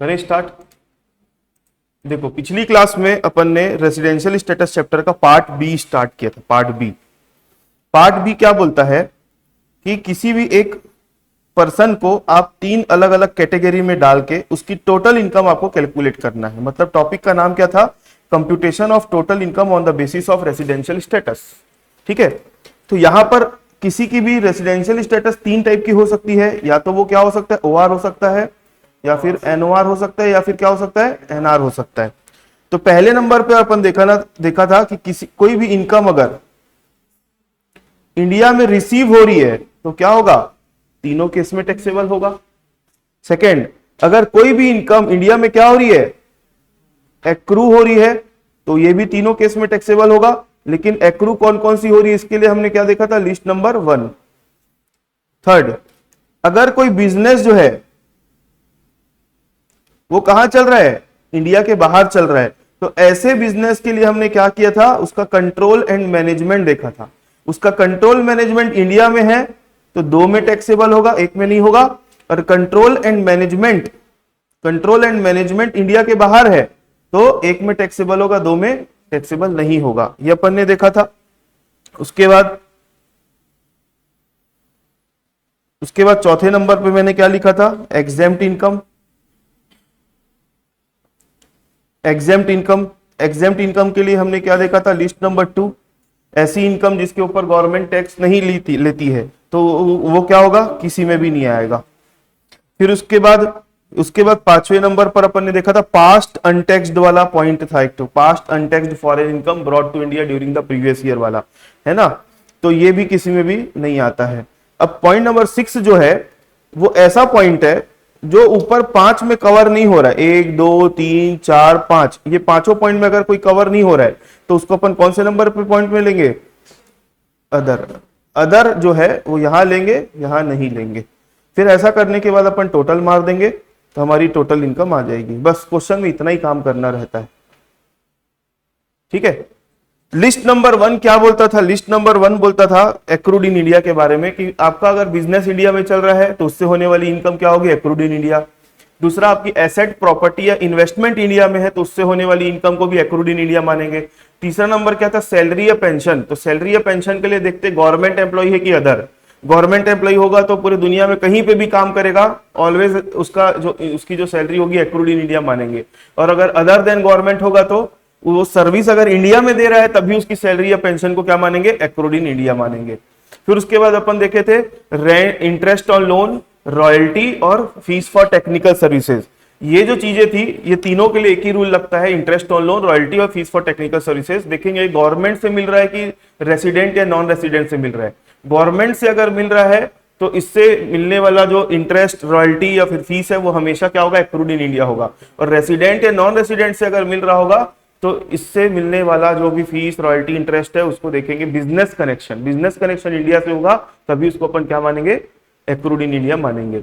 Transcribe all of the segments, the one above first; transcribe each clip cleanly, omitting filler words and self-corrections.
करें स्टार्ट। देखो पिछली क्लास में अपन ने रेसिडेंशियल स्टेटस चैप्टर का पार्ट बी स्टार्ट किया था। पार्ट बी क्या बोलता है कि किसी भी एक पर्सन को आप 3 अलग अलग कैटेगरी में डाल के उसकी टोटल इनकम आपको कैलकुलेट करना है। मतलब टॉपिक का नाम क्या था? Computation of total income on the basis of residential status. ठीक है, तो यहां पर किसी की भी रेसिडेंशियल स्टेटस 3 टाइप की हो सकती है। या तो वो क्या हो सकता है? ओआर हो सकता है, या फिर एनओआर हो सकता है, या फिर क्या हो सकता है? एनआर हो सकता है। तो पहले नंबर पे अपन देखा था कि कोई भी इनकम अगर इंडिया में रिसीव हो रही है तो क्या होगा? तीनों केस में टैक्सेबल होगा। सेकेंड, अगर कोई भी इनकम इंडिया में क्या हो रही है? एक्रू हो रही है, तो ये भी तीनों केस में टैक्सेबल होगा। लेकिन एक्रू कौन कौन सी हो रही है इसके लिए हमने क्या देखा था? List number 1। थर्ड, अगर कोई बिजनेस जो है वो कहां चल रहा है? इंडिया के बाहर चल रहा है, तो ऐसे बिजनेस के लिए हमने क्या किया था? उसका कंट्रोल एंड मैनेजमेंट देखा था। उसका कंट्रोल मैनेजमेंट इंडिया में है तो 2 में टैक्सेबल होगा, 1 में नहीं होगा। और कंट्रोल एंड मैनेजमेंट इंडिया के बाहर है तो 1 में टैक्सेबल होगा, 2 में टैक्सेबल नहीं होगा। ये अपन ने देखा था। उसके बाद चौथे नंबर पे मैंने क्या लिखा था? एग्जेम्प्ट इनकम के लिए हमने क्या देखा था? List number 2। ऐसी इनकम जिसके ऊपर गवर्नमेंट टैक्स नहीं लेती है तो वो क्या होगा? किसी में भी नहीं आएगा। फिर उसके बाद 5वें नंबर पर अपन ने देखा था पास्ट अनटैक्स्ड वाला पॉइंट था। एक तो past untaxed foreign income brought to India during the previous year वाला है ना, तो ये भी किसी में भी नहीं आता है। अब पॉइंट नंबर 6 जो है वो ऐसा पॉइंट है जो ऊपर 5 में कवर नहीं हो रहा है। 1 2 3 4 5, ये पांचों पॉइंट में अगर कोई कवर नहीं हो रहा है तो उसको अपन कौन से नंबर पे पॉइंट में लेंगे? अदर जो है वो यहां लेंगे, यहां नहीं लेंगे। फिर ऐसा करने के बाद अपन टोटल मार देंगे तो हमारी टोटल इनकम आ जाएगी। बस क्वेश्चन में इतना ही काम करना रहता है। ठीक है, लिस्ट नंबर 1 क्या बोलता था? लिस्ट नंबर 1 बोलता था एक्रूड इन इंडिया के बारे में कि आपका अगर बिजनेस इंडिया में चल रहा है तो उससे होने वाली इनकम क्या होगी? Accrued in India. दूसरा, आपकी एसेट प्रॉपर्टी या इन्वेस्टमेंट इंडिया में है तो उससे होने वाली इनकम को भी एक्रूड इन इंडिया मानेंगे। तीसरा नंबर क्या था? सैलरी या पेंशन। तो सैलरी या पेंशन के लिए देखते गवर्नमेंट एम्प्लॉय है कि अदर। गवर्नमेंट एम्प्लॉय होगा तो पूरी दुनिया में कहीं पे भी काम करेगा, ऑलवेज उसकी जो सैलरी होगी एक्रूड इन इंडिया मानेंगे। और अगर अदर देन गवर्नमेंट होगा तो वो सर्विस अगर इंडिया में दे रहा है तभी उसकी सैलरी या पेंशन को क्या मानेंगे? एक्रूड इन इंडिया मानेंगे। फिर उसके बाद अपन देखे थे इंटरेस्ट ऑन लोन, रॉयल्टी और फीस फॉर टेक्निकल सर्विसेज। ये जो चीजें थी ये तीनों के लिए एक ही रूल लगता है, इंटरेस्ट ऑन लोन, रॉयल्टी और फीस फॉर टेक्निकल सर्विसेज। देखेंगे गवर्नमेंट से मिल रहा है कि रेसिडेंट या नॉन रेसिडेंट से मिल रहा है। गवर्नमेंट से अगर मिल रहा है तो इससे मिलने वाला जो इंटरेस्ट, रॉयल्टी या फिर फीस है वो हमेशा क्या होगा? एक्रूड इन इंडिया होगा। और रेसिडेंट या नॉन रेसिडेंट से अगर मिल रहा होगा तो इससे मिलने वाला जो भी फीस, रॉयल्टी, इंटरेस्ट है उसको देखेंगे बिजनेस कनेक्शन इंडिया से होगा तभी उसको अपन क्या मानेंगे? एक्रूड इन इंडिया मानेंगे।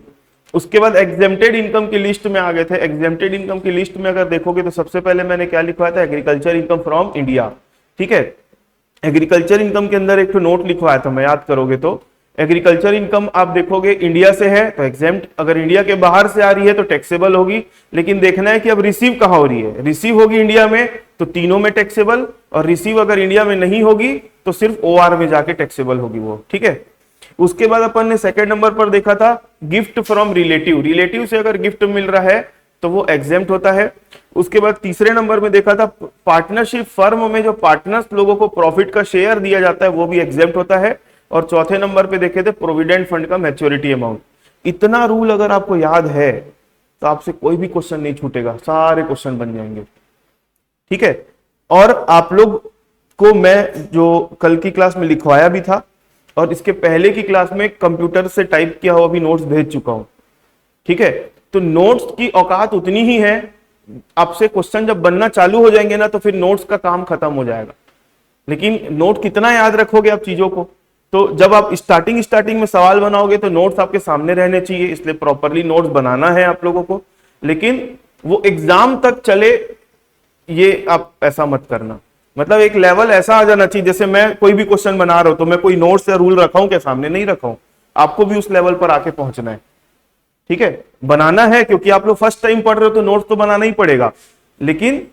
उसके बाद एग्जेम्प्टेड इनकम की लिस्ट में आ गए थे। एग्जेम्प्टेड इनकम की लिस्ट में अगर देखोगे तो सबसे पहले मैंने क्या लिखवाया था? Agriculture income from India. ठीक है, एग्रीकल्चर इनकम के अंदर एक नोट लिखवाया था मैं, याद करोगे तो। एग्रीकल्चर इनकम आप देखोगे इंडिया से है तो एग्जेम्प्ट, अगर इंडिया के बाहर से आ रही है तो टैक्सेबल होगी। लेकिन देखना है कि अब रिसीव कहां हो रही है। रिसीव होगी इंडिया में तो तीनों में टैक्सेबल, और रिसीव अगर इंडिया में नहीं होगी तो सिर्फ ओआर में जाके टैक्सेबल होगी वो। ठीक है, उसके बाद अपन ने सेकंड नंबर पर देखा था गिफ्ट फ्रॉम रिलेटिव से अगर गिफ्ट मिल रहा है तो वो एग्जेम्प्ट होता है। उसके बाद तीसरे नंबर में देखा था पार्टनरशिप फर्म में जो पार्टनर्स लोगों को प्रॉफिट का शेयर दिया जाता है वो भी एग्जेम्प्ट होता है। और चौथे नंबर पे देखे थे प्रोविडेंट फंड का मैच्योरिटी अमाउंट। इतना रूल अगर आपको याद है तो आपसे कोई भी क्वेश्चन नहीं छूटेगा, सारे क्वेश्चन बन जाएंगे। ठीक है, और आप लोग को मैं जो कल की क्लास में लिखवाया भी था और इसके पहले की क्लास में कंप्यूटर से टाइप किया हुआ भी नोट्स भेज चुका हूं। ठीक है, तो नोट्स की औकात उतनी ही है। आपसे क्वेश्चन जब बनना चालू हो जाएंगे ना तो फिर नोट्स का काम खत्म हो जाएगा। लेकिन नोट कितना याद रखोगे आप चीजों को? तो जब आप स्टार्टिंग में सवाल बनाओगे तो नोट्स आपके सामने रहने चाहिए, इसलिए प्रॉपरली नोट्स बनाना है आप लोगों को। लेकिन वो एग्जाम तक चले ये आप ऐसा मत करना। मतलब एक लेवल ऐसा आ जाना चाहिए, जैसे मैं कोई भी क्वेश्चन बना रहा हूं तो मैं कोई नोट्स या रूल रखा हूं क्या? सामने नहीं रखा हूं। आपको भी उस लेवल पर आके पहुंचना है। ठीक है, बनाना है क्योंकि आप लोग फर्स्ट टाइम पढ़ रहे हो तो नोट तो बनाना ही पड़ेगा, लेकिन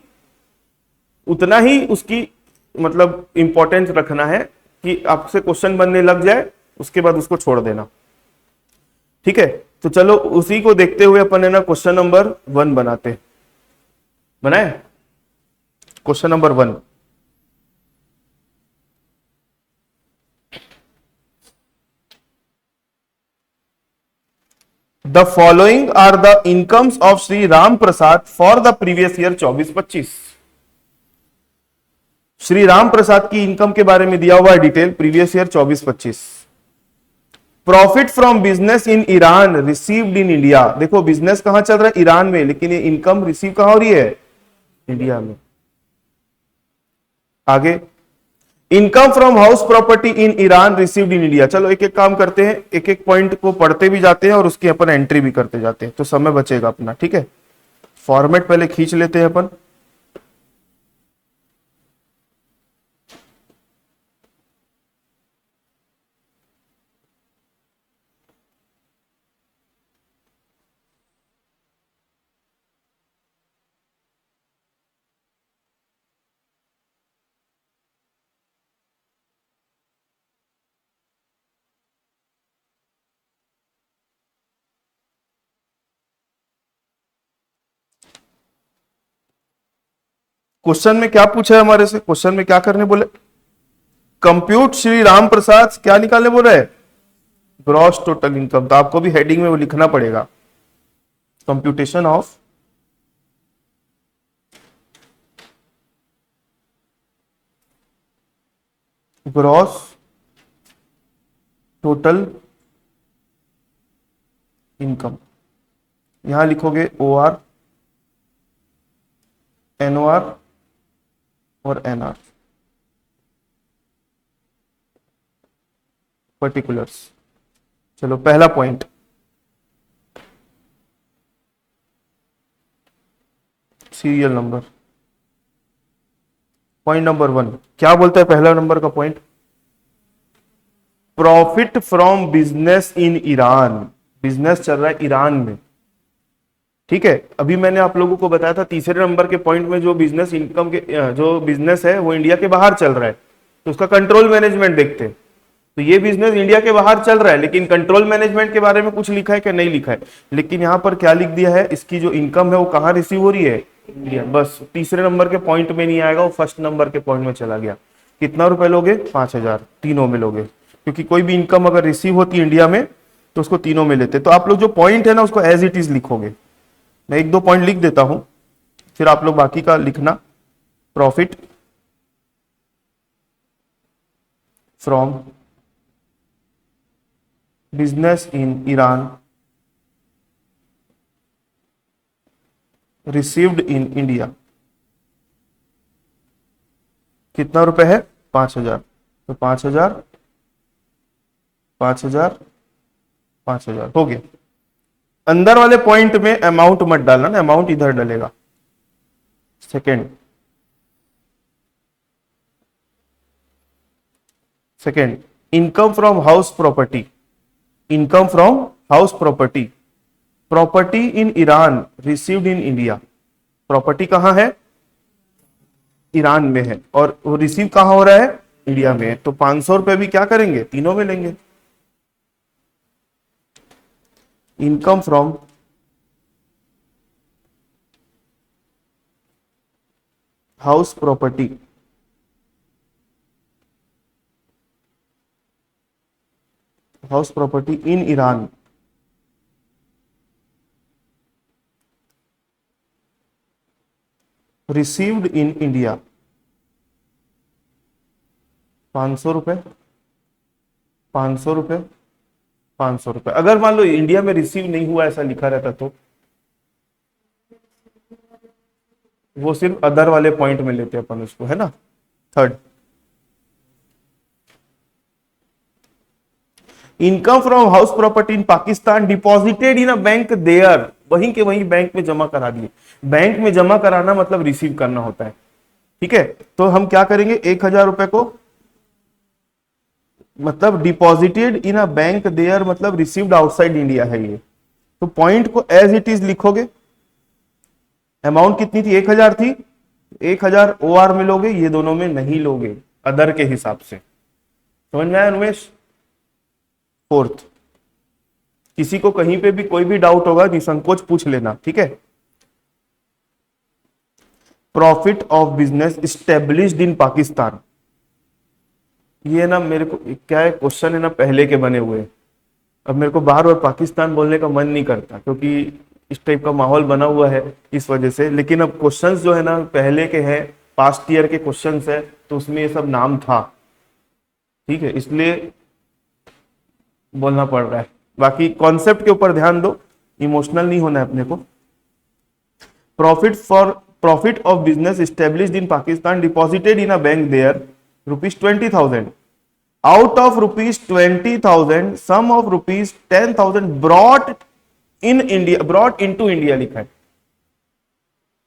उतना ही उसकी मतलब इंपॉर्टेंस रखना है कि आपसे क्वेश्चन बनने लग जाए, उसके बाद उसको छोड़ देना। ठीक है, तो चलो उसी को देखते हुए अपन है ना क्वेश्चन नंबर 1 बनाते। बनाए question number 1। The following are the incomes of Shri Ram Prasad for the previous year 24-25। Shri Ram Prasad की इनकम के बारे में दिया हुआ है detail, previous year 24-25। Profit from business in Iran received in India. देखो बिजनेस कहां चल रहा है, ईरान में, लेकिन ये इनकम रिसीव कहां हो रही है, इंडिया में। आगे, income from house property in Iran received in India. चलो एक एक काम करते हैं, एक एक पॉइंट को पढ़ते भी जाते हैं और उसकी अपन एंट्री भी करते जाते हैं, तो समय बचेगा अपना। ठीक है, फॉर्मेट पहले खींच लेते हैं अपन। क्वेश्चन में क्या पूछा है हमारे से, क्वेश्चन में क्या करने बोले, कंप्यूट श्री राम प्रसाद क्या निकालने बोल रहे हैं, ग्रॉस टोटल इनकम। तो आपको भी हेडिंग में वो लिखना पड़ेगा, computation of gross total income. यहां लिखोगे OR, NOR और NR, पर्टिकुलर्स। चलो पहला point, serial number. Point number 1 क्या बोलता है, पहला नंबर का point, profit from business in Iran. Business चल रहा है ईरान में। ठीक है, अभी मैंने आप लोगों को बताया था तीसरे नंबर के पॉइंट में, जो बिजनेस इनकम के जो बिजनेस है वो इंडिया के बाहर चल रहा है, तो उसका कंट्रोल मैनेजमेंट देखते हैं। तो ये बिजनेस इंडिया के बाहर चल रहा है, लेकिन कंट्रोल मैनेजमेंट के बारे में कुछ लिखा है कि नहीं लिखा है, लेकिन यहां पर क्या लिख दिया है, इसकी जो इनकम है वो कहां रिसीव हो रही है, इंडिया। बस तीसरे नंबर के पॉइंट में नहीं आएगा, वो फर्स्ट नंबर के पॉइंट में चला गया। कितना रुपए लोगे, 5,000, तीनों में लोगे, क्योंकि कोई भी इनकम अगर रिसीव होती है इंडिया में तो उसको तीनों में लेते। तो आप लोग जो पॉइंट है ना उसको एज इट इज लिखोगे। मैं 1-2 पॉइंट लिख देता हूं, फिर आप लोग बाकी का लिखना। Profit from business in Iran received in India, कितना रुपए है, 5,000। तो 5,000 5,000 5,000 हो गया। अंदर वाले पॉइंट में अमाउंट मत डालना ना, अमाउंट इधर डलेगा। Second, income from house property. Income from house property, property in Iran received in India. Property कहां है, ईरान में है, और वो रिसीव कहां हो रहा है, इंडिया में है। तो 500 रुपए भी क्या करेंगे, तीनों में लेंगे। Income from house property, house property in Iran received in India, 500 रुपए, 500 रुपए, 500 रुपए। अगर मान लो इंडिया में रिसीव नहीं हुआ ऐसा लिखा रहता तो वो सिर्फ अदर वाले पॉइंट में लेते अपन उसको, है ना। Third, income from house property in Pakistan deposited in a bank there, वहीं के वहीं बैंक में जमा करा दिए। बैंक में जमा कराना मतलब रिसीव करना होता है। ठीक है, तो हम क्या करेंगे, 1,000 रुपए को मतलब deposited in a bank there मतलब रिसीव्ड आउटसाइड इंडिया है ये। तो पॉइंट को एज इट इज लिखोगे। अमाउंट कितनी थी, 1000 थी, 1000 OR में लोगे, ये दोनों में नहीं लोगे, अदर के हिसाब से। समझ में आया अनुमेश? फोर्थ, किसी को कहीं पे भी कोई भी डाउट होगा निसंकोच पूछ लेना, ठीक है। प्रॉफिट ऑफ बिजनेस स्टेब्लिश्ड इन पाकिस्तान, ये ना मेरे को क्या है, क्वेश्चन है ना पहले के बने हुए। अब मेरे को बार बार पाकिस्तान बोलने का मन नहीं करता क्योंकि इस टाइप का माहौल बना हुआ है इस वजह से, लेकिन अब क्वेश्चंस जो है ना पहले के हैं, पास्ट ईयर के क्वेश्चंस है, तो उसमें ये सब नाम था, ठीक है, इसलिए बोलना पड़ रहा है। बाकी कॉन्सेप्ट के ऊपर ध्यान दो, इमोशनल नहीं होना है अपने को। Profit of business established in Pakistan deposited in a bank there ₹20,000, out of ₹20,000 sum of ₹10,000 brought into India लिखा है।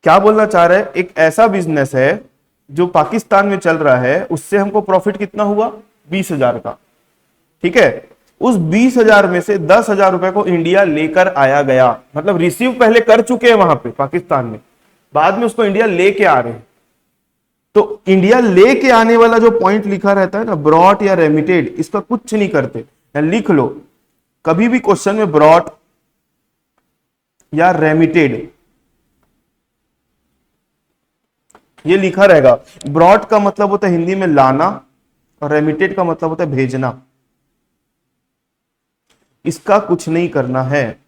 क्या बोलना चाह रहा है, एक ऐसा बिजनेस है जो पाकिस्तान में चल रहा है, उससे हमको प्रॉफिट कितना हुआ, 20,000 का, ठीक है। उस 20,000 में से 10,000 रुपए को इंडिया लेकर आया गया, मतलब रिसीव पहले कर चुके हैं वहां पे पाकिस्तान में, बाद में उसको इंडिया लेके आ रहे हैं। तो इंडिया लेके आने वाला जो पॉइंट लिखा रहता है ना, ब्रॉट या रेमिटेड, इसका कुछ नहीं करते, लिख लो कभी भी क्वेश्चन में ब्रॉट या रेमिटेड ये लिखा रहेगा। ब्रॉट का मतलब होता है हिंदी में लाना, और रेमिटेड का मतलब होता है भेजना। इसका कुछ नहीं करना है।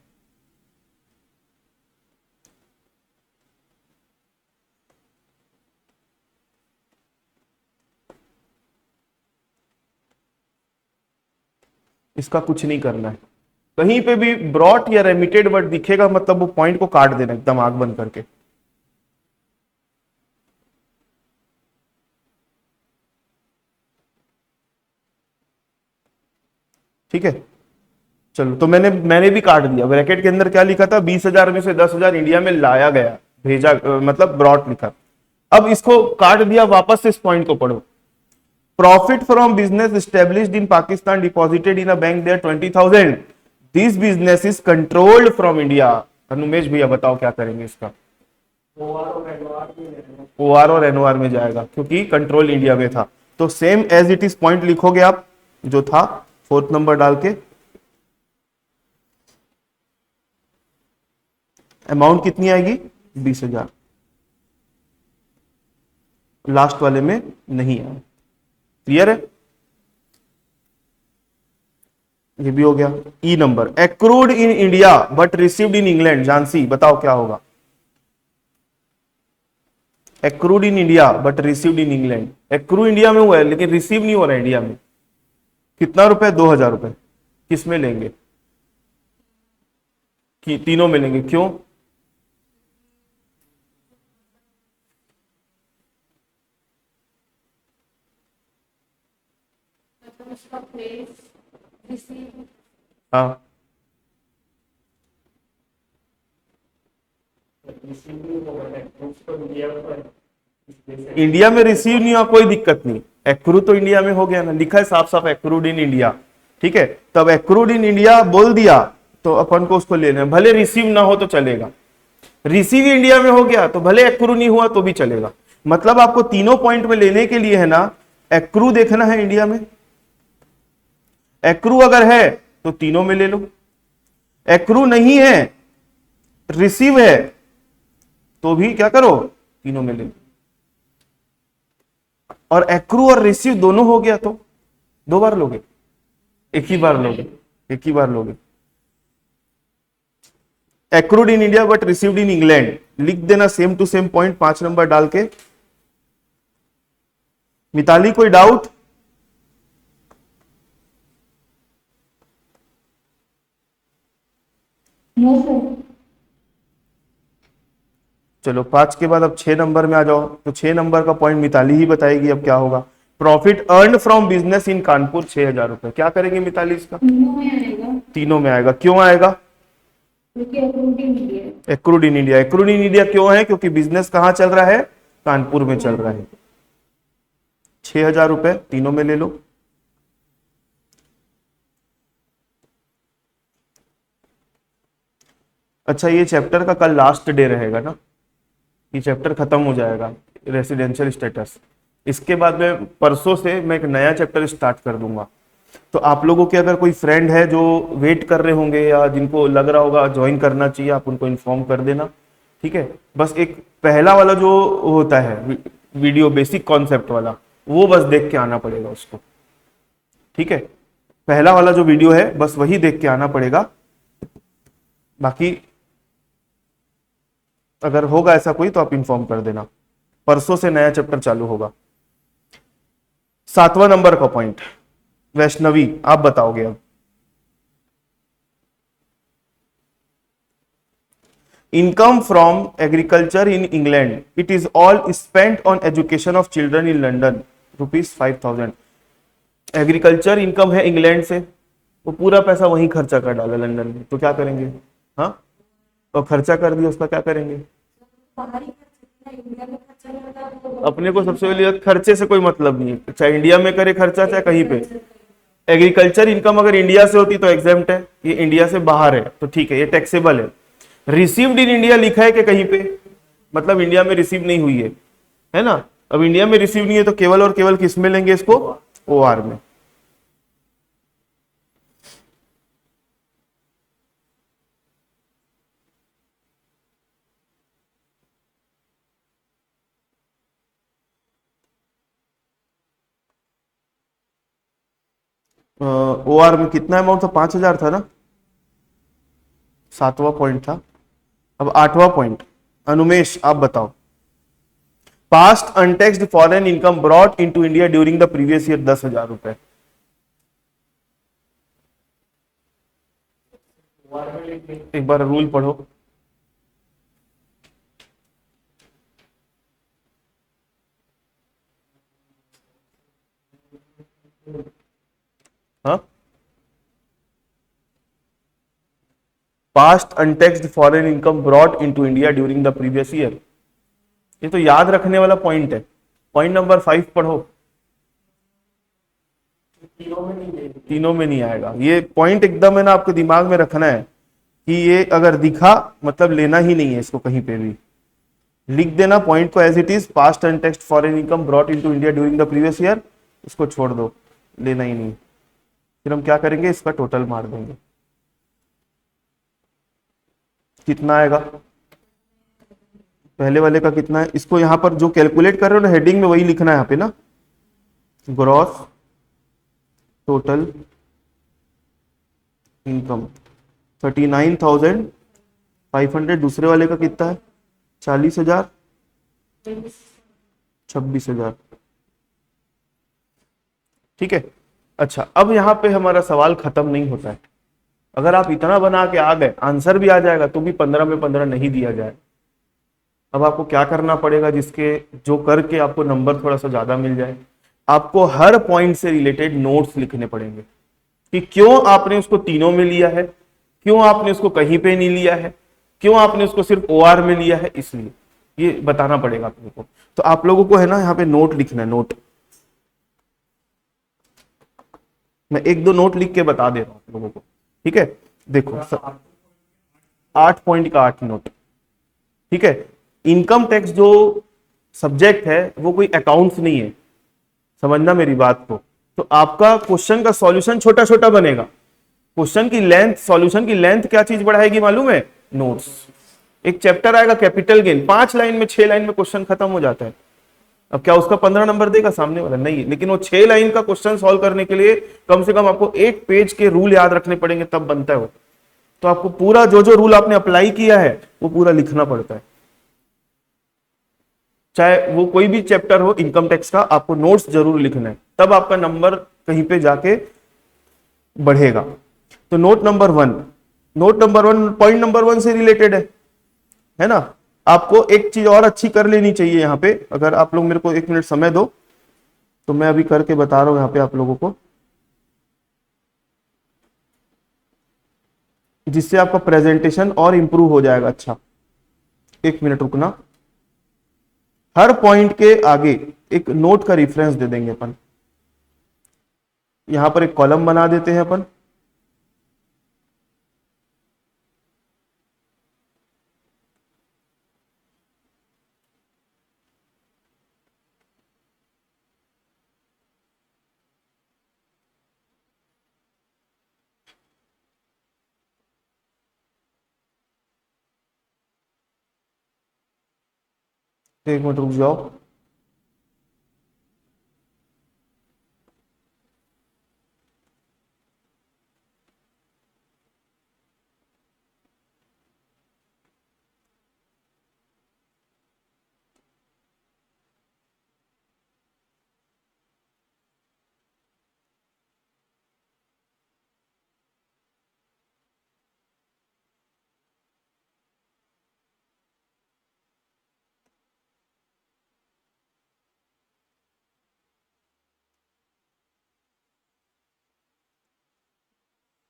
इसका कुछ नहीं करना है। कहीं पे भी ब्रॉट या रेमिटेड वर्ड दिखेगा मतलब वो पॉइंट को काट देना एकदम आंख बंद करके। ठीक है, चलो तो मैंने भी काट दिया। ब्रैकेट के अंदर क्या लिखा था, 20,000 में से 10,000 इंडिया में लाया गया, भेजा, मतलब ब्रॉट लिखा। अब इसको काट दिया, वापस से इस पॉइंट को पढ़ो। Profit from business established in Pakistan deposited in a bank there 20,000, this business is controlled from India. Anumesh भैया बताओ क्या करेंगे इसका। OR और NOR में जाएगा क्योंकि कंट्रोल इंडिया में था। तो same as it is point लिखोगे आप जो था, फोर्थ नंबर डाल के। अमाउंट कितनी आएगी, 20,000, लास्ट वाले में नहीं आया। क्लियर है, ये भी हो गया। E number, accrued in India but received in England. Jhansi बताओ क्या होगा। Accrued in India but received in England. Accrue India में हुआ है लेकिन रिसीव नहीं हो रहा है इंडिया में। कितना रुपए, 2,000 रुपए। किस में लेंगे, कि तीनों में लेंगे, क्यों? हाँ, इंडिया में रिसीव नहीं हुआ कोई दिक्कत नहीं, एक्रू तो इंडिया में हो गया ना, लिखा है साफ साफ एक्रूड इन इंडिया, ठीक है। तब एक्रूड इन इंडिया बोल दिया तो अपन को उसको लेना है, भले रिसीव ना हो तो चलेगा। रिसीव इंडिया में हो गया तो भले एक्रू नहीं हुआ तो भी चलेगा। मतलब आपको तीनों पॉइंट में लेने के लिए है ना, एक्रू देखना है इंडिया में। एक्रू अगर है तो तीनों में ले लो, एक्रू नहीं है, रिसीव है, तो भी क्या करो, तीनों में ले लो। और एक्रू और रिसीव दोनों हो गया तो 2 बार लोगे, एक ही बार लोगे, एक ही बार लोगे। Accrued in India but received in England लिख देना, same to same point 5 number डाल के। मिताली कोई डाउट? चलो 5 के बाद अब 6 नंबर में आ जाओ। तो 6 नंबर का पॉइंट मिताली ही बताएगी अब क्या होगा। प्रॉफिट अर्न फ्रॉम बिजनेस इन कानपुर 6,000 रुपए। क्या करेंगे मिताली इसका? तीनों में आएगा। क्यों आएगा? Accrued in India. Accrued in India क्यों है? क्योंकि बिजनेस कहां चल रहा है, कानपुर में चल रहा है। 6,000 रुपए तीनों में ले लो। अच्छा, ये चैप्टर का कल लास्ट डे रहेगा ना? ये चैप्टर खत्म हो जाएगा, रेसिडेंशियल स्टेटस। इसके बाद में परसों से मैं एक नया चैप्टर स्टार्ट कर दूंगा। तो आप लोगों के अगर कोई फ्रेंड है जो वेट कर रहे होंगे या जिनको लग रहा होगा ज्वाइन करना चाहिए, आप उनको इन्फॉर्म कर देना। ठीक है, बस एक पहला वाला जो होता है वीडियो बेसिक कॉन्सेप्ट वाला, वो बस देख के आना पड़ेगा उसको। ठीक है, पहला वाला जो वीडियो है बस वही देख के आना पड़ेगा। बाकी अगर होगा ऐसा कोई तो आप इन्फॉर्म कर देना। परसों से नया चैप्टर चालू होगा। 7वां नंबर का पॉइंट, वैष्णवी आप बताओगे अब। Income from agriculture in England, it is all spent on education of children in London, ₹5,000। Agriculture income है इंग्लैंड से, वो पूरा पैसा वहीं खर्चा कर डाला लंदन में, तो क्या करेंगे? हाँ, तो खर्चा कर दिया, उसका क्या करेंगे? अपने को सबसे पहले खर्चे से कोई मतलब नहीं है, चाहे इंडिया में करे खर्चा चाहे कहीं पे। एग्रीकल्चर इनकम अगर इंडिया से होती तो एग्जेम्प्ट है, ये इंडिया से बाहर है तो ठीक है, ये टैक्सेबल है। रिसीव्ड इन इंडिया लिखा है कि कहीं पे, मतलब इंडिया में रिसीव नहीं हुई है ना? अब इंडिया में रिसीव नहीं है तो केवल और केवल किस में लेंगे इसको? ओआर में। ओआर में कितना अमाउंट था? 5,000 था ना? 7वां पॉइंट था। अब 8वां पॉइंट, अनुमेश आप बताओ। Past untaxed foreign income brought into India during the previous year, 10,000 रुपए। एक बार रूल पढ़ो। हाँ, past untaxed foreign income brought into India during the previous year, ये तो याद रखने वाला पॉइंट है। पॉइंट नंबर 5 पढ़ो। तीनों में नहीं आएगा ये पॉइंट, एकदम है ना, आपके दिमाग में रखना है कि ये अगर दिखा मतलब लेना ही नहीं है इसको, कहीं पे भी लिख देना पॉइंट को as it is, past untaxed foreign income brought into India during the previous year, इसको छोड़ दो, लेना ही नहीं। फिर हम क्या करेंगे, इसका टोटल मार देंगे। कितना आएगा? पहले वाले का कितना है, इसको यहां पर जो कैलकुलेट कर रहे हो ना हेडिंग में वही लिखना है यहाँ पे ना, ग्रॉस टोटल इनकम 39,500। दूसरे वाले का कितना है? 40,000, 26,000। ठीक है, अच्छा अब यहां पे हमारा सवाल खत्म नहीं होता है। अगर आप इतना बना के आ गए, आंसर भी आ जाएगा तो भी 15 में 15 नहीं दिया जाए। अब आपको क्या करना पड़ेगा, जिसके जो करके आपको नंबर थोड़ा सा ज्यादा मिल जाए, आपको हर पॉइंट से रिलेटेड नोट्स लिखने पड़ेंगे कि क्यों आपने उसको तीनों में लिया है, क्यों आपने उसको कहीं पे नहीं लिया है, क्यों आपने उसको सिर्फ ओआर में लिया है, इसलिए ये बताना पड़ेगा आप लोगों को। तो आप लोगों को है ना यहाँ पे नोट लिखना है, नोट। मैं एक दो नोट लिख के बता दे रहा हूं आप लोगों को। ठीक है, देखो 8 पॉइंट का 8 नोट। ठीक है, इनकम टैक्स जो सब्जेक्ट है वो कोई अकाउंट्स नहीं है, समझना मेरी बात को। तो आपका क्वेश्चन का सॉल्यूशन छोटा छोटा बनेगा। क्वेश्चन की लेंथ, सॉल्यूशन की लेंथ क्या चीज बढ़ाएगी मालूम है? नोट्स। एक चैप्टर आएगा कैपिटल गेन, 5 लाइन में 6 लाइन में क्वेश्चन खत्म हो जाता है। अब क्या उसका 15 नंबर देगा सामने वाला? नहीं, लेकिन वो 6 लाइन का क्वेश्चन सॉल्व करने के लिए कम से कम आपको 1 पेज के रूल याद रखने पड़ेंगे, तब बनता है वो। तो आपको पूरा जो जो रूल आपने अप्लाई किया है वो पूरा लिखना पड़ता है। चाहे वो कोई भी चैप्टर हो इनकम टैक्स का, आपको नोट्स जरूर लिखना है, तब आपका नंबर कहीं पे जाके बढ़ेगा। तो note number 1, note number 1 point number 1 से रिलेटेड है ना? आपको एक चीज और अच्छी कर लेनी चाहिए यहाँ पे, अगर आप लोग मेरे को 1 मिनट समय दो तो मैं अभी करके बता रहा हूं यहाँ पे आप लोगों को, जिससे आपका प्रेजेंटेशन और इंप्रूव हो जाएगा। अच्छा 1 मिनट रुकना, हर पॉइंट के आगे एक नोट का रेफरेंस दे देंगे अपन। यहां पर एक कॉलम बना देते हैं अपन, एक मिनट रुक जाओ।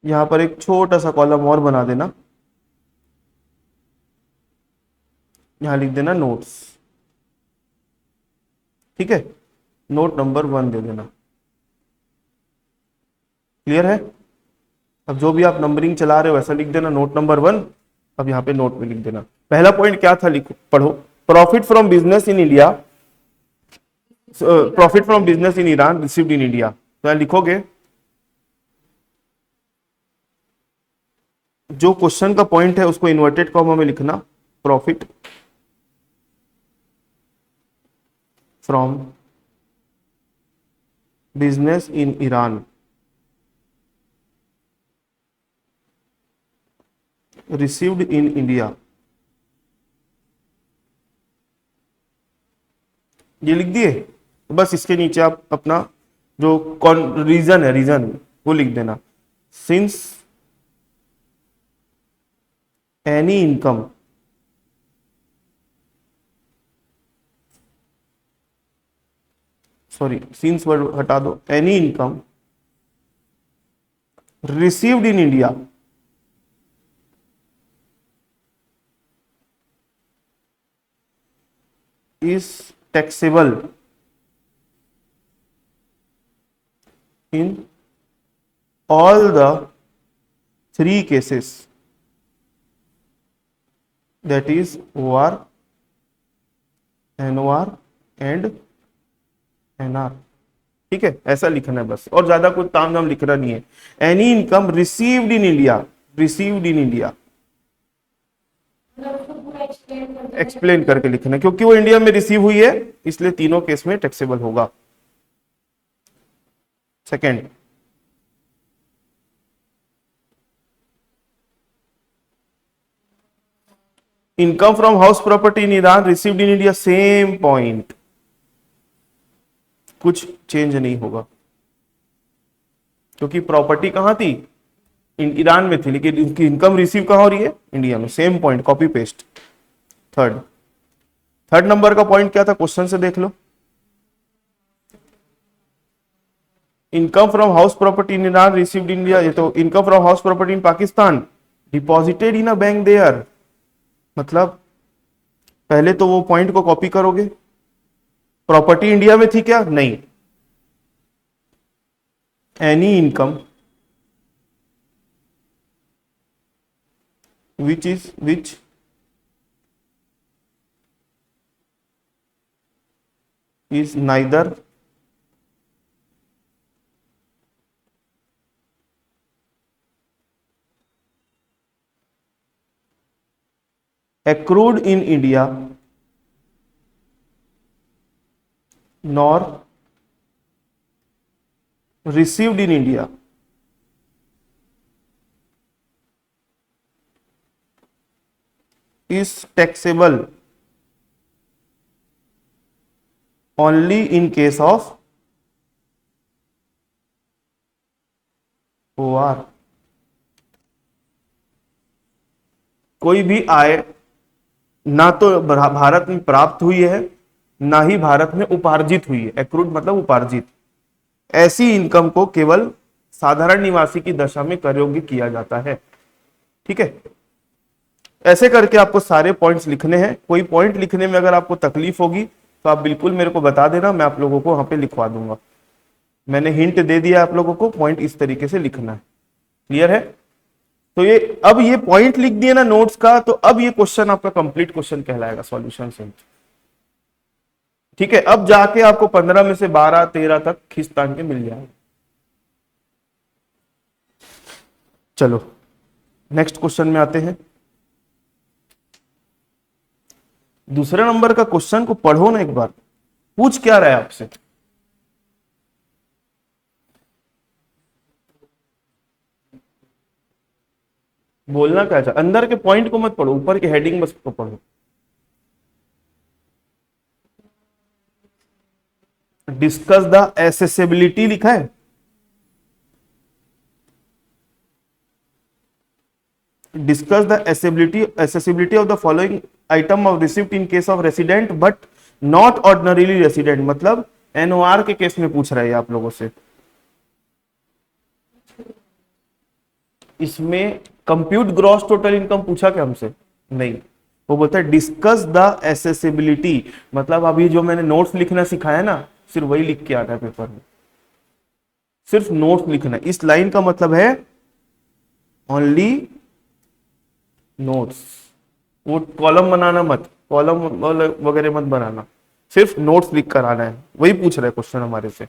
यहां पर एक छोटा सा कॉलम और बना देना, यहां लिख देना नोट्स। ठीक है, नोट नंबर 1 दे देना। क्लियर है? अब जो भी आप नंबरिंग चला रहे हो वैसा लिख देना, नोट नंबर 1। अब यहाँ पे नोट में लिख देना। पहला पॉइंट क्या था, लिखो पढ़ो। Profit from business in India, profit from business in Iran received in India. तो यहाँ लिखोगे, जो क्वेश्चन का पॉइंट है उसको इन्वर्टेड कॉमा में लिखना, profit from business in Iran received in India. ये लिख दिए। तो बस इसके नीचे आप अपना जो रीजन है, रीजन वो लिख देना, since any income sorry since word हटा दो, any income received in India is taxable in all the 3 cases, that is OR, NOR and NR। ठीक है, ऐसा लिखना है बस, और ज्यादा कुछ ताम झाम लिखना नहीं है। Any income received in India, received in India explain करके लिखना, क्योंकि वो इंडिया में रिसीव हुई है इसलिए तीनों केस में टैक्सेबल होगा। Second, income from house property in Iran received in India, same point, कुछ चेंज नहीं होगा, क्योंकि प्रॉपर्टी कहां थी, ईरान में थी, लेकिन उनकी इनकम रिसीव कहां हो रही है, इंडिया में। Same point, copy paste. Third number का पॉइंट क्या था, क्वेश्चन से देख लो। Income from house property in Iran received in India, ये तो income from house property in Pakistan deposited in a bank there. मतलब पहले तो वो पॉइंट को कॉपी करोगे, प्रॉपर्टी इंडिया में थी क्या, नहीं। Any income which is neither accrued in India nor received in India is taxable only in case of OR। कोई भी आय ना तो भारत में प्राप्त हुई है, ना ही भारत में उपार्जित हुई है, एक्रूड मतलब उपार्जित, ऐसी इनकम को केवल साधारण निवासी की दशा में कर योग्य किया जाता है। ठीक है, ऐसे करके आपको सारे पॉइंट्स लिखने हैं। कोई पॉइंट लिखने में अगर आपको तकलीफ होगी तो आप बिल्कुल मेरे को बता देना, मैं आप लोगों को वहां पे लिखवा दूंगा। मैंने हिंट दे दिया आप लोगों को, पॉइंट इस तरीके से लिखना है। क्लियर है? तो ये अब ये पॉइंट लिख दिए ना नोट्स का, तो अब ये क्वेश्चन आपका कंप्लीट क्वेश्चन कहलाएगा, सॉल्यूशन से। ठीक है, अब जाके आपको 15 में से 12 13 तक खींचतान के मिल जाएगा। चलो नेक्स्ट क्वेश्चन में आते हैं। दूसरे नंबर का क्वेश्चन को पढ़ो ना एक बार, पूछ क्या रहा है आपसे। बोलना क्या चाह, अंदर के पॉइंट को मत पढ़ो, ऊपर की हेडिंग बस को पढ़ो। डिस्कस द एसेसिबिलिटी लिखा है, discuss the accessibility of the following item of receipt in case of resident but not ordinarily resident, मतलब एनओआर के केस में पूछ रहा है आप लोगों से। इसमें कंप्यूट ग्रॉस टोटल इनकम पूछा क्या हमसे? नहीं, वो बोलता है डिस्कस द एसेसिबिलिटी, मतलब अभी जो मैंने नोट्स लिखना सिखाया ना, सिर्फ वही लिख के आना है पेपर में, सिर्फ नोट्स लिखना है। इस लाइन का मतलब है ओनली नोट्स, वो कॉलम बनाना मत, कॉलम वगैरह मत बनाना, सिर्फ नोट्स लिख कर आना है, वही पूछ रहे क्वेश्चन हमारे से।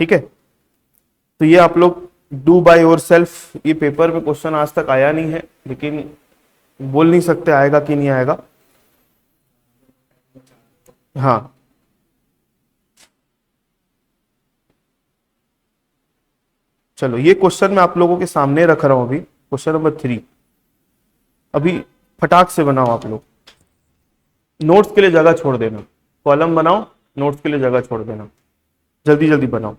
ठीक है, तो ये आप लोग डू बाय योर सेल्फ। ये पेपर में क्वेश्चन आज तक आया नहीं है, लेकिन बोल नहीं सकते आएगा कि नहीं आएगा। हाँ, चलो ये क्वेश्चन मैं आप लोगों के सामने रख रहा हूं अभी, क्वेश्चन नंबर 3। अभी फटाक से बनाओ आप लोग, नोट्स के लिए जगह छोड़ देना, कॉलम बनाओ, नोट्स के लिए जगह छोड़ देना, जल्दी जल्दी बनाओ।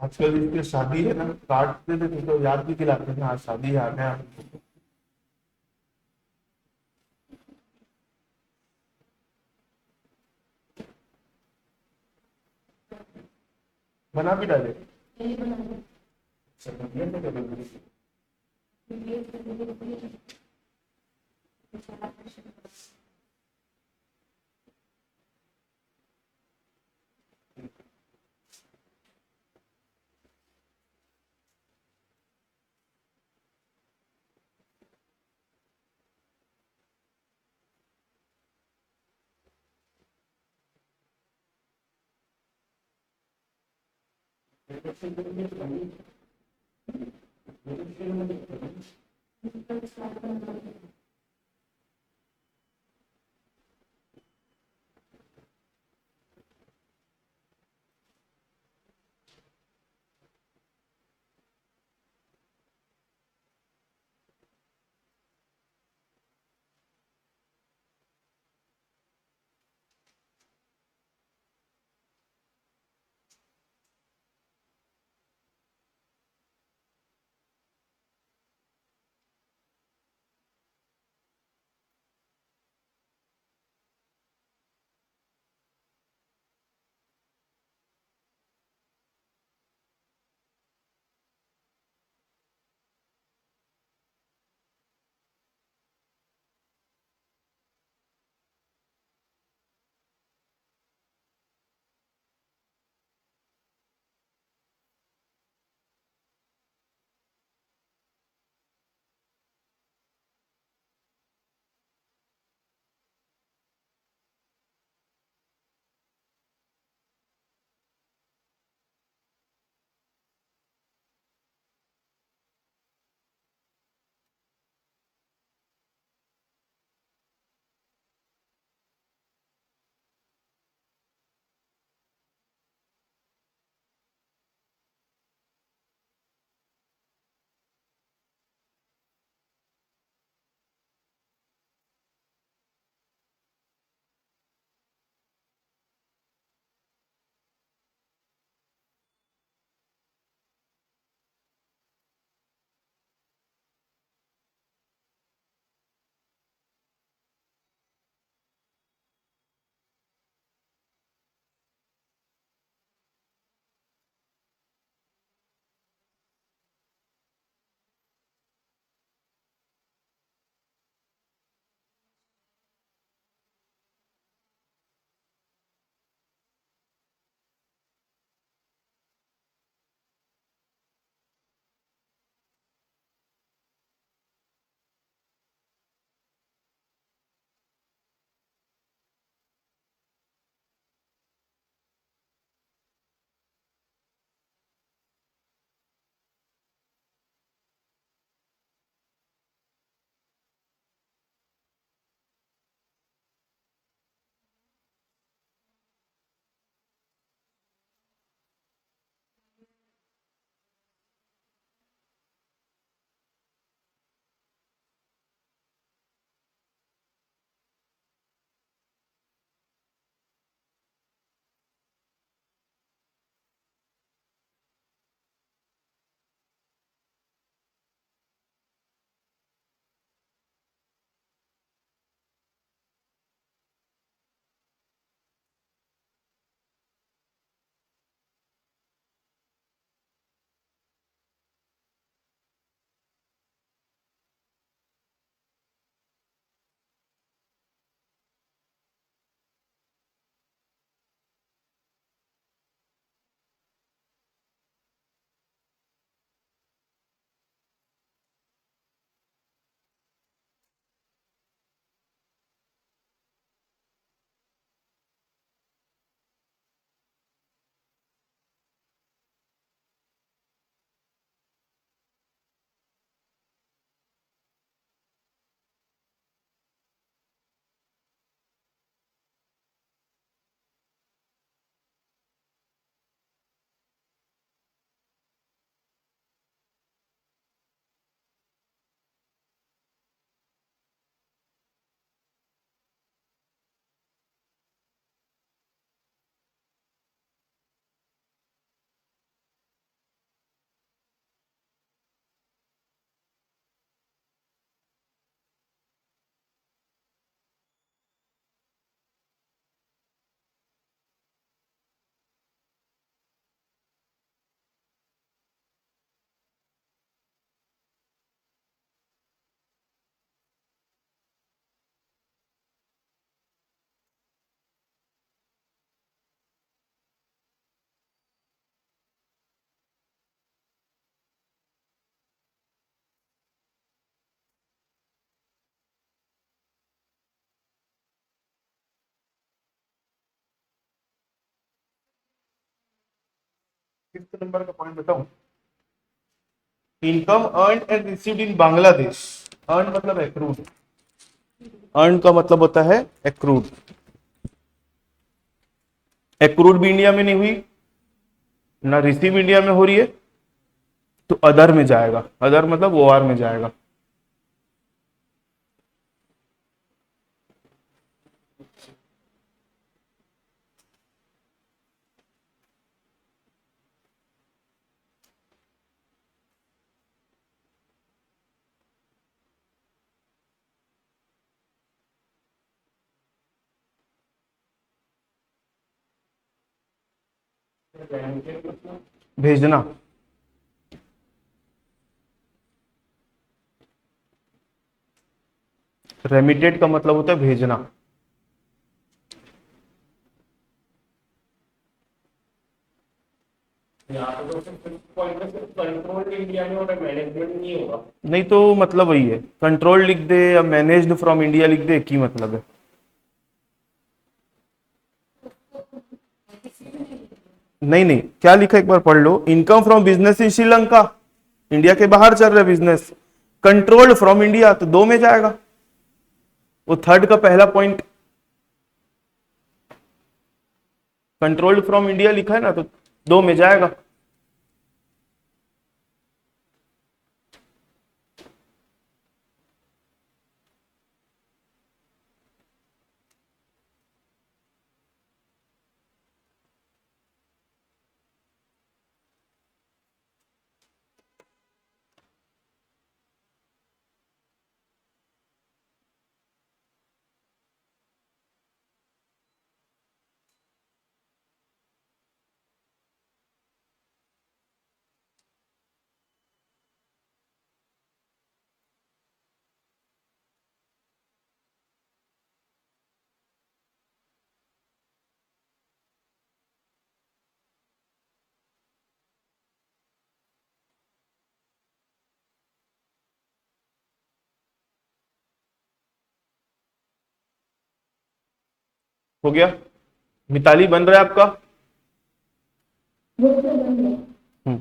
आजकल इसकी शादी है ना, काटते थे तो याद भी दिलाते हैं, आज शादी आ गया। बना भी डाले। फिफ्थ नंबर का पॉइंट बताऊं, income earn and received in Bangladesh. Earn मतलब एक्रूड, अर्न का मतलब होता है एक्रूड। एक्रूड भी इंडिया में नहीं हुई ना, रिसीव इंडिया में हो रही है, तो अदर में जाएगा। अदर मतलब ओआर में जाएगा। भेजना, रेमिटेड का मतलब होता है भेजना। कंट्रोल इंडिया में और मैनेजमेंट नहीं होगा। नहीं तो मतलब वही है, कंट्रोल लिख दे या मैनेज्ड फ्रॉम इंडिया लिख दे, एक ही मतलब है। नहीं नहीं, क्या लिखा एक बार पढ़ लो। Income from business in Sri Lanka, India के बाहर चल रहा है बिजनेस। कंट्रोल्ड फ्रॉम इंडिया, तो दो में जाएगा। वो थर्ड का पहला पॉइंट, कंट्रोल्ड फ्रॉम इंडिया लिखा है ना, तो दो में जाएगा। हो गया, मिताली बन रहा है आपका। हम्म,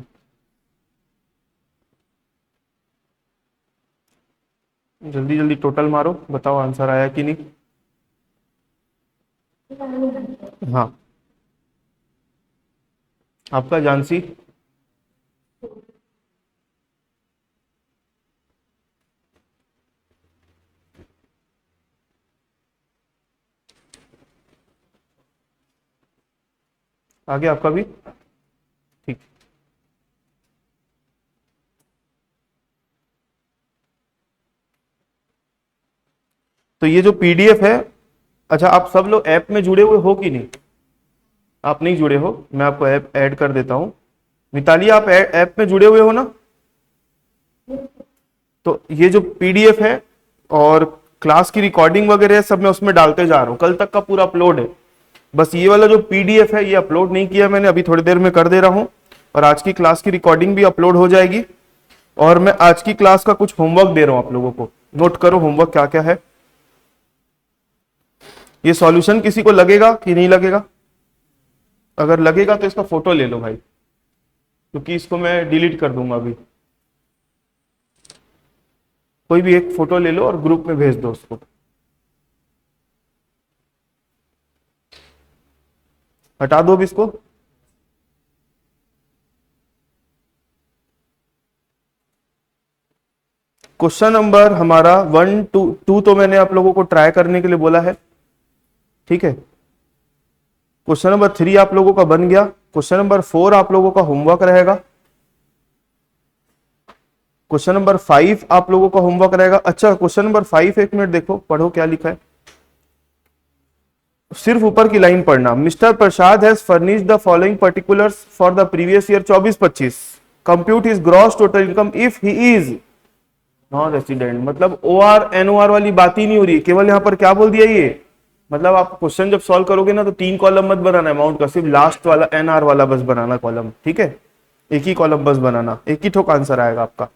जल्दी जल्दी टोटल मारो, बताओ आंसर आया कि नहीं। हाँ, आपका जानसी। आगे आपका भी ठीक। तो ये जो पीडीएफ है, अच्छा आप सब लोग ऐप में जुड़े हुए हो कि नहीं। आप नहीं जुड़े हो, मैं आपको ऐप ऐड कर देता हूं। मिताली आप ऐप में जुड़े हुए हो ना। तो ये जो पीडीएफ है और क्लास की रिकॉर्डिंग वगैरह सब मैं उसमें डालते जा रहा हूँ, कल तक का पूरा अपलोड है। बस ये वाला जो पीडीएफ है ये अपलोड नहीं किया मैंने, अभी थोड़ी देर में कर दे रहा हूँ। और आज की क्लास की रिकॉर्डिंग भी अपलोड हो जाएगी। और मैं आज की क्लास का कुछ होमवर्क दे रहा हूँ आप लोगों को, नोट करो होमवर्क क्या क्या है। ये सॉल्यूशन किसी को लगेगा कि नहीं लगेगा। अगर लगेगा तो इसका फोटो ले लो भाई, क्योंकि इसको मैं डिलीट कर दूंगा अभी। कोई भी एक फोटो ले लो और ग्रुप में भेज दो उसको। हटा दो अब इसको। क्वेश्चन नंबर हमारा 1 2 तो मैंने आप लोगों को ट्राई करने के लिए बोला है, ठीक है। क्वेश्चन नंबर 3 आप लोगों का बन गया। क्वेश्चन नंबर 4 आप लोगों का होमवर्क रहेगा। क्वेश्चन नंबर 5 आप लोगों का होमवर्क रहेगा। अच्छा क्वेश्चन नंबर 5 एक मिनट देखो, पढ़ो क्या लिखा है। सिर्फ ऊपर की लाइन पढ़ना। Mister Prasad has furnish the following particulars for the previous year 24-25। Compute his gross total income if he is non resident. मतलब O R N O R वाली बात ही नहीं हो रही, केवल यहां पर क्या बोल दिया ये। मतलब आप क्वेश्चन जब सॉल्व करोगे ना, तो 3 कॉलम मत बनाना अमाउंट का, सिर्फ लास्ट वाला एन आर वाला बस बनाना कॉलम, ठीक है। एक ही कॉलम बस बनाना, एक ही ठोक आंसर आएगा आपका।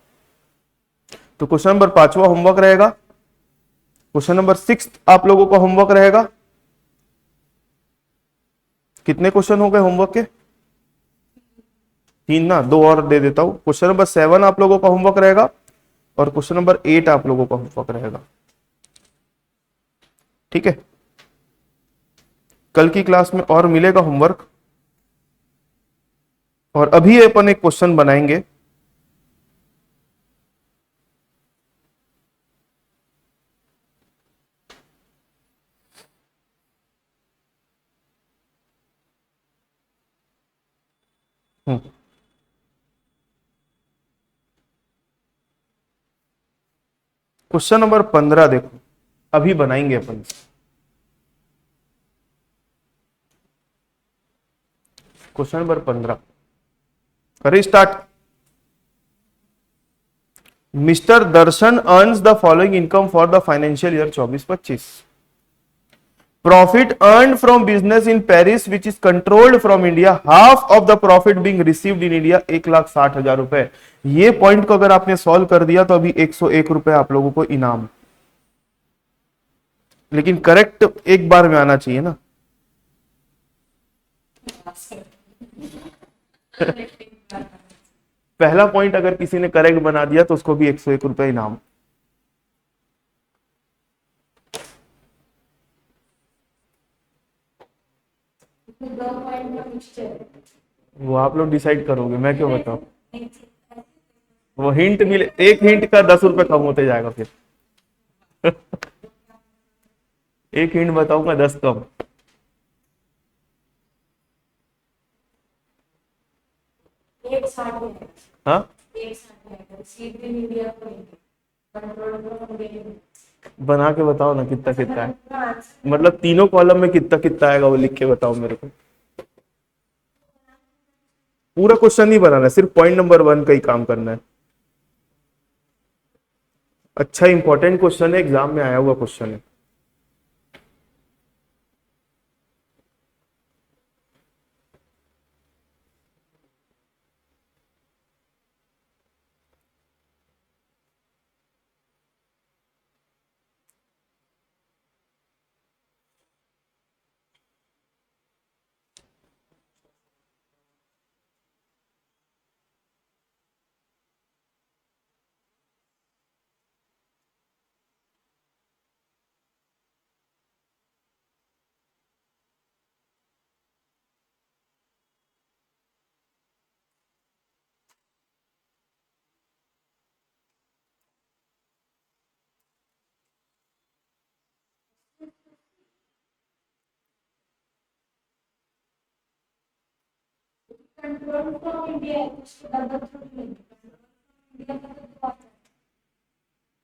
तो क्वेश्चन नंबर 5वां होमवर्क रहेगा। क्वेश्चन नंबर 6 आप लोगों का होमवर्क रहेगा। कितने क्वेश्चन हो गए होमवर्क के। तीन ना, दो और दे देता हूँ। क्वेश्चन नंबर 7 आप लोगों का होमवर्क रहेगा और क्वेश्चन नंबर 8 आप लोगों का होमवर्क रहेगा। ठीक है, कल की क्लास में और मिलेगा होमवर्क। और अभी अपन एक क्वेश्चन बनाएंगे। क्वेश्चन नंबर 15 देखो, अभी बनाएंगे अपन। क्वेश्चन नंबर 15 करें start. Mister Darshan earns the following income for the financial year 24-25। Profit earned from business in Paris which is controlled from India, half of the profit being received in India, 1,60,000 रुपए। ये point को अगर आपने solve कर दिया तो अभी 101 रुपए आप लोगों को इनाम। लेकिन करेक्ट एक बार में आना चाहिए ना। पहला पॉइंट अगर किसी ने करेक्ट बना दिया तो उसको भी 101 रुपए इनाम। वो आप लोग डिसाइड करोगे, मैं क्यों बताऊं। वो हिंट मिले, एक हिंट का 10 रुपए कम होते जाएगा फिर। एक हिंट बताऊंगा 10 कम। हाँ, बना के बताओ ना कितना कितना है, मतलब तीनों कॉलम में कितना कितना आएगा वो लिख के बताओ मेरे को। पूरा क्वेश्चन नहीं बनाना, सिर्फ पॉइंट नंबर 1 का ही काम करना है। अच्छा इंपॉर्टेंट क्वेश्चन है, एग्जाम में आया हुआ क्वेश्चन है।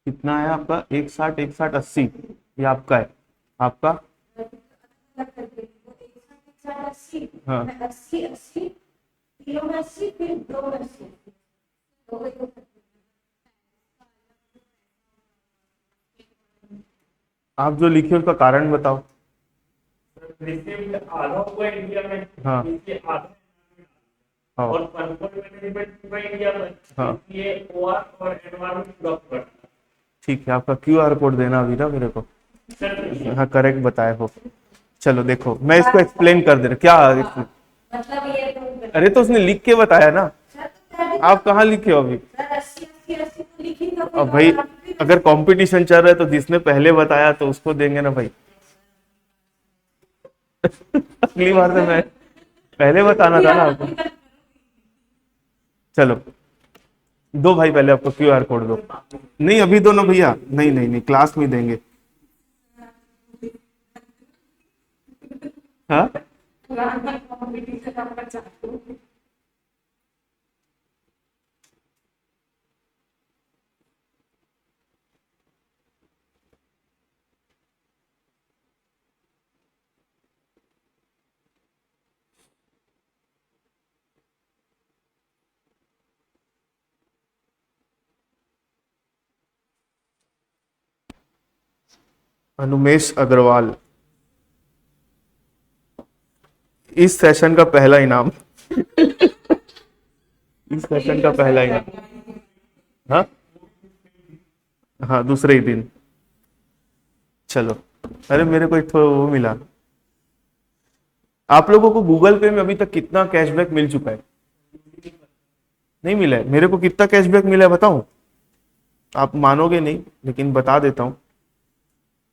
कितना है आपका? 160, 160, 80। ये आपका है, आपका। हाँ, आप जो लिखे उसका कारण बताओ। रिसीव्ड आधा हुआ इंडिया में, हाँ, इसके आधा, हाँ, और कंफर्ट में इंडिया में, हाँ, ये ओआर और एनवायरमेंट ब्लॉक कर। ठीक है, आपका क्यूआर कोड देना अभी ना मेरे को। हाँ, करेक्ट बताए हो। चलो देखो, मैं इसको एक्सप्लेन कर दे रहा क्या मतलब ये। अरे तो उसने लिख के बताया ना, आप कहाँ लिखे हो अभी? अब भाई अगर कंपटीशन चल रहा है तो जिसने पहले बताया तो उसको देंगे ना भाई। अगली बार से मैं पहले बताना था ना आपको। चलो दो भाई, पहले आपको क्यूआर कोड दो। नहीं अभी दो ना भैया, नहीं नहीं नहीं, क्लास में देंगे। हाँ, अनुमेश अग्रवाल, इस सेशन का पहला इनाम। इस सेशन का पहला इनाम। हाँ हाँ, दूसरे ही दिन। चलो, अरे मेरे को एक तो वो मिला। आप लोगों को गूगल पे में अभी तक कितना कैशबैक मिल चुका है? नहीं मिला है। मेरे को कितना कैशबैक मिला है बताऊं? आप मानोगे नहीं लेकिन बता देता हूं,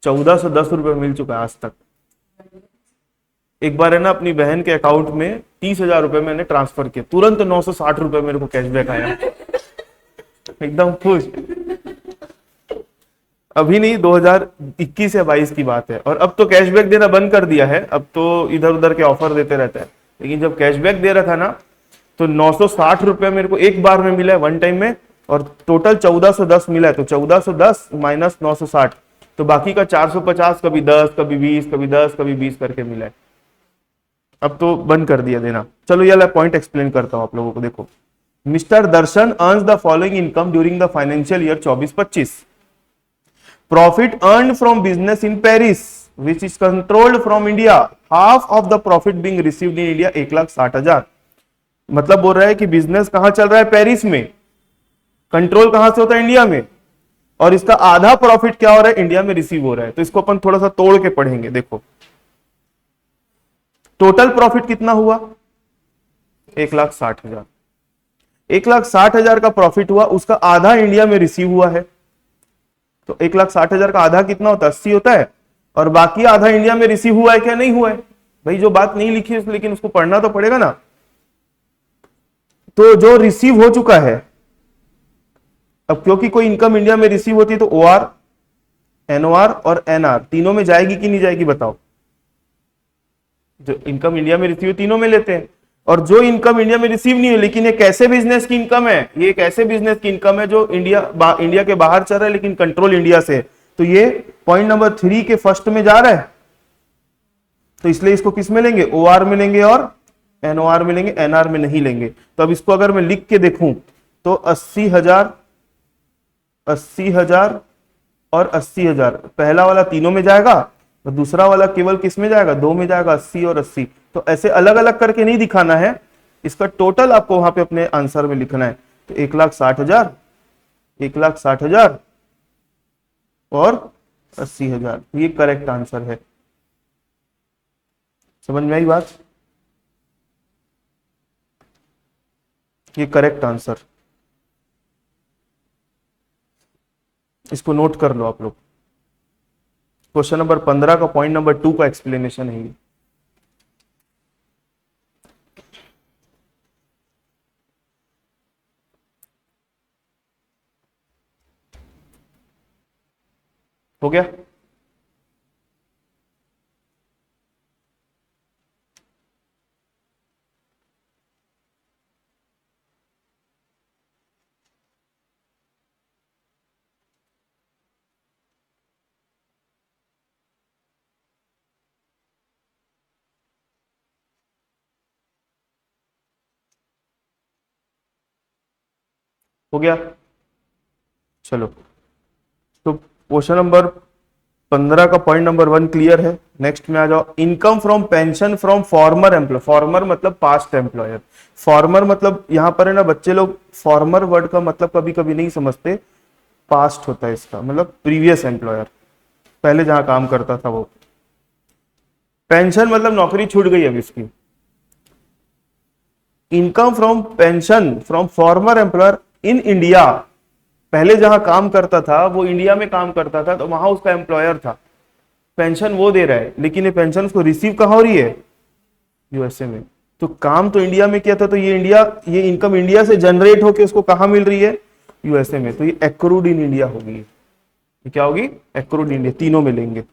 1410 रुपये मिल चुका है आज तक। एक बार है ना अपनी बहन के अकाउंट में 30,000 रुपये मैंने ट्रांसफर किए, तुरंत 960 रुपये मेरे को कैशबैक आया। एकदम खुश। अभी नहीं, 2021 या 22 की बात है। और अब तो कैशबैक देना बंद कर दिया है, अब तो इधर उधर के ऑफर देते रहता है। लेकिन जब कैशबैक दे रहा था ना तो 960 रुपये मेरे को एक बार में मिला है, वन टाइम में, और टोटल 1410 मिला है। तो 1410 माइनस 960, तो बाकी का 450, कभी 10, कभी 20, कभी 10, कभी 20 करके मिला है। अब तो बंद कर दिया देना। चलो ये पॉइंट एक्सप्लेन करता हूं आप लोगों को। देखो, mister Darshan earns the following income during the financial year 24-25। Profit earned from business in Paris, which is controlled from India. Half of the profit being received in India, 1,60,000। मतलब बोल रहा है कि बिजनेस कहां चल रहा है? पेरिस में। कंट्रोल कहां से होता है? इंडिया में। और इसका आधा प्रॉफिट क्या हो रहा है? इंडिया में रिसीव हो रहा है। तो इसको अपन थोड़ा सा तोड़ के पढ़ेंगे। देखो, टोटल प्रॉफिट कितना हुआ? 1,60,000। 1,60,000 का प्रॉफिट हुआ, उसका आधा इंडिया में रिसीव हुआ है। तो 1,60,000 का आधा कितना होता है? 80 होता है। और बाकी आधा इंडिया में रिसीव हुआ है क्या? नहीं हुआ है। भाई जो बात नहीं लिखी है लेकिन उसको पढ़ना तो पड़ेगा ना। तो जो रिसीव हो चुका है, अब क्योंकि कोई इनकम इंडिया में रिसीव होती है तो ओआर, एनओआर और एनआर तीनों में जाएगी कि नहीं जाएगी बताओ? जो इनकम इंडिया में रिसीव तीनों में लेते हैं। और जो इनकम इंडिया में रिसीव नहीं है, लेकिन ये कैसे बिजनेस की इनकम है? ये एक ऐसे बिजनेस की इनकम है जो इंडिया के बाहर चल रहा है लेकिन कंट्रोल इंडिया से। तो ये पॉइंट नंबर 3 के फर्स्ट में जा रहा है। तो इसलिए इसको किस में लेंगे? ओआर में लेंगे और एनओआर में लेंगे, एनआर में नहीं लेंगे। तो अब इसको अगर मैं लिख के देखूं तो 80,000, 80,000 और 80,000, पहला वाला तीनों में जाएगा और दूसरा वाला केवल किस में जाएगा? 2 में जाएगा, 80 और 80। तो ऐसे अलग अलग करके नहीं दिखाना है, इसका टोटल आपको वहां पे अपने आंसर में लिखना है। तो 1,60,000, 1,60,000 और 80,000, ये करेक्ट आंसर है। समझ में आई बात? ये करेक्ट आंसर, इसको नोट कर लो आप लोग। क्वेश्चन नंबर 15 का पॉइंट नंबर 2 का एक्सप्लेनेशन है ये। हो गया? हो गया? चलो, तो क्वेश्चन नंबर 15 का पॉइंट नंबर 1 क्लियर है। नेक्स्ट में आ जाओ। Income from pension from former employ. Former मतलब पास्ट एम्प्लॉयर। फॉर्मर मतलब यहां पर है ना बच्चे लोग, फॉर्मर वर्ड का मतलब कभी कभी नहीं समझते। पास्ट होता है इसका मतलब प्रीवियस एम्प्लॉयर, पहले जहां काम करता था वो। पेंशन मतलब नौकरी छूट गई अब इसकी। Income from pension from farmer employer in India, पहले जहां काम करता था वो इंडिया में काम करता था तो वहां उसका एम्प्लॉयर था, पेंशन वो दे रहा है, लेकिन ये पेंशन उसको रिसीव कहां हो रही है? यूएसए में। तो काम तो इंडिया में किया था, तो ये इनकम इंडिया से जनरेट होकर उसको कहां मिल रही है? यूएसए में। तो ये एक्रूड इन इंडिया होगी। ये क्या होगी? Accrued India. तीनों में लेंगे।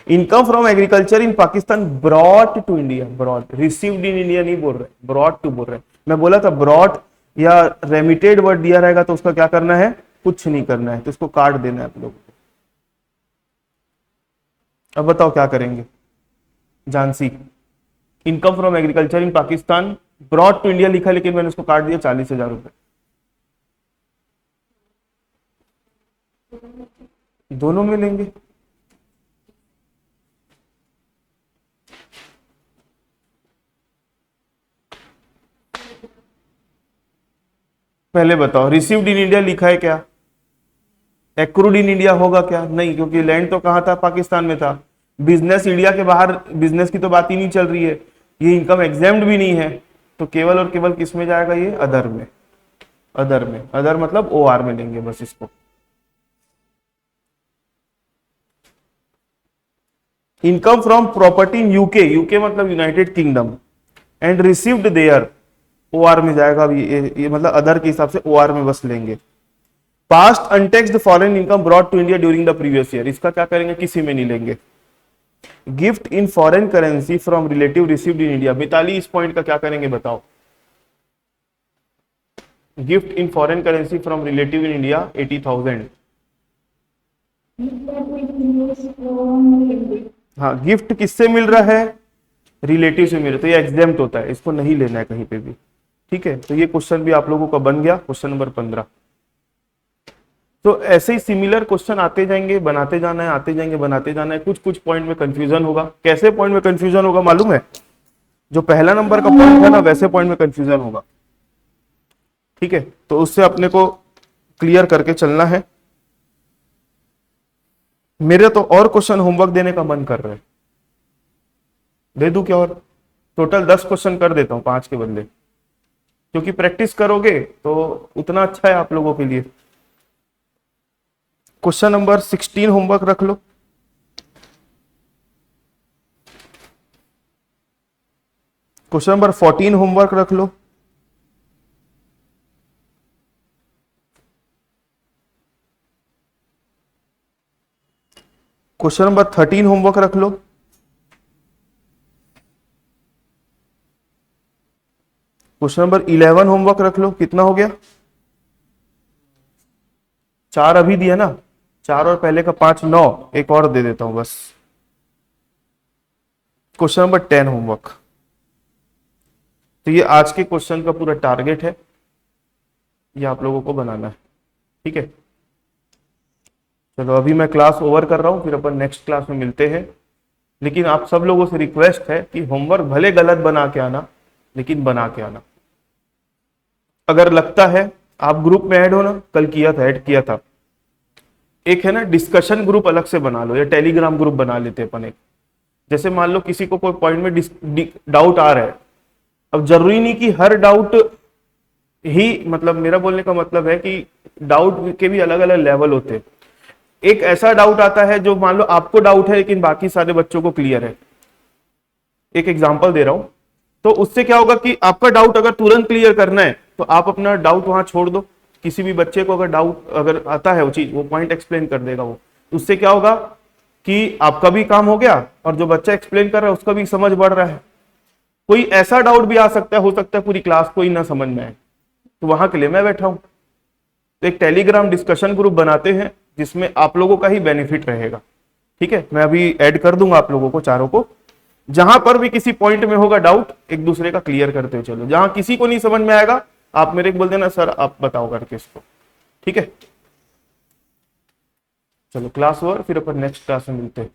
Income from agriculture in Pakistan brought to India. Brought, received in India नहीं बोल रहे, ब्रॉट टू बोल रहे। मैं बोला था ब्रॉट या रेमिटेड वर्ड दिया रहेगा तो उसका क्या करना है? कुछ नहीं करना है, तो इसको काट देना है आप लोग। अब बताओ क्या करेंगे? Jhansi, income from agriculture in Pakistan brought to India लिखा, लेकिन मैंने उसको काट दिया 40,000 रुपए। दोनों में लेंगे। पहले बताओ, रिसीव्ड इन इंडिया लिखा है क्या? एक्रूड इन इंडिया होगा क्या? नहीं, क्योंकि लैंड तो कहां था? पाकिस्तान में था। बिजनेस इंडिया के बाहर, बिजनेस की तो बात ही नहीं चल रही है। ये इनकम एग्जेम्प्ट भी नहीं है, तो केवल और केवल किस में जाएगा ये, अदर में। अदर में, अदर मतलब OR में लेंगे बस इसको। Income from property in UK, UK मतलब United Kingdom, and received there, OR में जाएगा। अब ये मतलब अदर के हिसाब से OR में बस लेंगे। Past untaxed foreign income brought to India during the previous year, इसका क्या करेंगे, किसी में नहीं लेंगे। Gift in foreign currency from relative received in India, Mitali इस पॉइंट का क्या करेंगे बताओ। Gift in foreign currency from relative in India 80,000। हाँ, गिफ्ट किससे मिल रहा है, रिलेटिव से मिल रहा है, तो ये एग्जेम्प्ट होता है, इसको नहीं लेना है कहीं पे भी। ठीक है, तो ये क्वेश्चन भी आप लोगों का बन गया, क्वेश्चन नंबर 15। तो ऐसे ही सिमिलर क्वेश्चन आते जाएंगे, बनाते जाना है, आते जाएंगे, बनाते जाना है। कुछ कुछ पॉइंट में कंफ्यूजन होगा। कैसे पॉइंट में कंफ्यूजन होगा मालूम है, जो पहला नंबर का पॉइंट है ना, वैसे पॉइंट में कंफ्यूजन होगा। ठीक है, तो उससे अपने को क्लियर करके चलना है। मेरे तो और क्वेश्चन होमवर्क देने का मन कर रहा है, दे दूं क्या, और टोटल 10 क्वेश्चन कर देता हूं 5 के बदले, क्योंकि प्रैक्टिस करोगे तो उतना अच्छा है आप लोगों के लिए। क्वेश्चन नंबर 16 होमवर्क रख लो। क्वेश्चन नंबर 14 होमवर्क रख लो। क्वेश्चन नंबर 13 होमवर्क रख लो। क्वेश्चन नंबर 11 होमवर्क रख लो। कितना हो गया, 4 अभी दिया ना, 4 और पहले का 5, 9, एक और दे देता हूं बस। Question number 10 homework. तो ये आज के क्वेश्चन का पूरा टारगेट है, ये आप लोगों को बनाना है। ठीक है, चलो अभी मैं क्लास ओवर कर रहा हूं, फिर अपन नेक्स्ट क्लास में मिलते हैं। लेकिन आप सब लोगों से रिक्वेस्ट है कि होमवर्क भले गलत बना के आना, लेकिन बना के आना। अगर लगता है आप ग्रुप में ऐड हो ना, कल किया था, ऐड किया था, एक है ना डिस्कशन ग्रुप अलग से बना लो, या टेलीग्राम ग्रुप बना लेते अपन एक। जैसे मान लो किसी को कोई पॉइंट में डाउट आ रहा है, अब जरूरी नहीं कि हर डाउट ही, मतलब मेरा बोलने का मतलब है कि डाउट के भी अलग अलग लेवल होते हैं। एक ऐसा डाउट आता है जो मान लो आपको डाउट है लेकिन बाकी सारे बच्चों को क्लियर है। एक एग्जांपल दे रहा हूं, तो उससे क्या होगा कि आपका डाउट अगर तुरंत क्लियर करना है तो आप अपना डाउट वहां छोड़ दो। किसी भी बच्चे को अगर डाउट अगर आता है, वो चीज, वो पॉइंट एक्सप्लेन कर देगा वो। उससे क्या होगा कि आपका भी काम हो गया और जो बच्चा एक्सप्लेन कर रहा है उसका भी समझ बढ़ रहा है। कोई ऐसा डाउट भी आ सकता है, हो सकता है पूरी क्लास को ही ना समझ में आए, तो वहां के लिए मैं बैठा हूं। तो एक टेलीग्राम डिस्कशन ग्रुप बनाते हैं जिसमें आप लोगों का ही बेनिफिट रहेगा। ठीक है, मैं अभी ऐड कर दूंगा आप लोगों को, चारों को। जहां पर भी किसी पॉइंट में होगा डाउट, एक दूसरे का क्लियर करते हुए चलो। जहां किसी को नहीं समझ में आएगा, आप मेरे को बोल देना, सर आप बताओ करके इसको। ठीक है, चलो क्लास ओवर, फिर अपन नेक्स्ट क्लास में मिलते हैं।